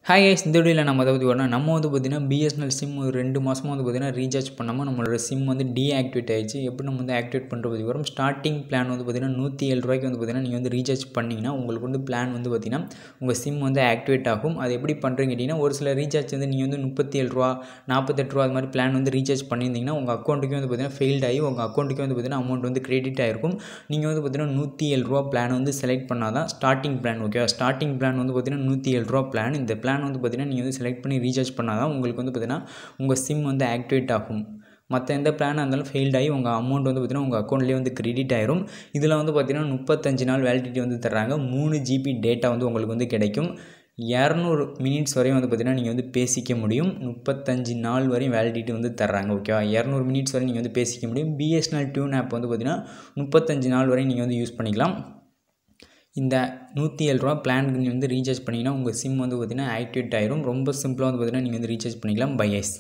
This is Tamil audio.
ஹாய் கைஸ், இந்த வீடியோவில் நம்ம அதை பற்றி வரணும். நம்ம வந்து பார்த்திங்கன்னா பிஎஸ்என்எல் சிம் ஒரு 2 மாதமாக வந்து பார்த்திங்கன்னா ரீசார்ஜ் பண்ணாமல் நம்மளோட சிம் வந்து டீஆக்டிவேட் ஆகிடுச்சு. எப்படி நம்ம வந்து ஆக்டிவேட் பண்ணுற பற்றி வரும். ஸ்டார்டிங் பிளான் வந்து பார்த்திங்கன்னா 107 ரூபாய்க்கு வந்து பார்த்திங்கன்னா நீங்கள் வந்து ரீசார்ஜ் பண்ணிங்கன்னா உங்களுக்கு வந்து பிளான் வந்து பார்த்திங்கன்னா உங்கள் சிம் வந்து ஆக்டிவேட் ஆகும். அது எப்படி பண்ணுறீங்க கேட்டிங்கன்னா, ஒரு சில ரீசார்ஜ் வந்து நீங்கள் வந்து 37 ரூபா 48 ரூபா அது மாதிரி பிளான் வந்து ரீசார்ஜ் பண்ணியிருந்தீங்கன்னா உங்கள் அக்கௌண்ட்டுக்கு வந்து பார்த்திங்கன்னா ஃபெயில்ட் ஆகி உங்கள் அக்கௌண்ட்டுக்கு வந்து பார்த்திங்கன்னா அமௌண்ட் வந்து கிரெடிட் ஆகிருக்கும். நீங்கள் வந்து பார்த்திங்கன்னா 107 ரூபா பிளான் வந்து செலக்ட் பண்ணால் தான் ஸ்டார்டிங் பிளான். ஓகேவா, ஸ்டார்டிங் பிளான் வந்து பார்த்திங்கன்னா 107 ரூபா பிளான். இந்த பிளான் வந்து பார்த்திங்கன்னா நீங்கள் வந்து செலக்ட் பண்ணி ரீசார்ஜ் பண்ணால் தான் உங்களுக்கு வந்து பார்த்திங்கன்னா உங்கள் சிம் வந்து ஆக்டிவேட் ஆகும். மற்ற எந்த பிளானாக இருந்தாலும் ஃபெயில்ட் ஆகி உங்கள் அமௌண்ட் வந்து பார்த்திங்கன்னா உங்கள் அக்கௌண்ட்லேயே வந்து கிரெடிட் ஆயிரும். இதில் வந்து பார்த்திங்கன்னா 35 நாள் வேலிடிட்டி வந்து தர்றாங்க. 3 GB டேட்டா வந்து உங்களுக்கு வந்து கிடைக்கும். 200 மினிட்ஸ் வரையும் வந்து பார்த்திங்கன்னா நீங்கள் வந்து பேசிக்க முடியும். 35 நாள் வரையும் வேலிடிட்டி வந்து தர்றாங்க. ஓகேவா, 200 மினிட்ஸ் வரையும் நீங்கள் வந்து பேசிக்க முடியும். பிஎஸ்என்எல் டியூன் ஆப் வந்து பார்த்திங்கன்னா 35 நாள் வரையும் நீங்கள் வந்து யூஸ் பண்ணிக்கலாம். இந்த 107 ரூபா பிளானுக்கு நீங்கள் வந்து ரீசார்ஜ் பண்ணிங்கன்னா உங்கள் சிம் வந்து பார்த்திங்கன்னா ஆக்டிவேட் ஆயிரும். ரொம்ப சிம்பிளாக வந்து பார்த்திங்கன்னா நீங்கள் வந்து ரீசார்ஜ் பண்ணிக்கலாம். Bye guys.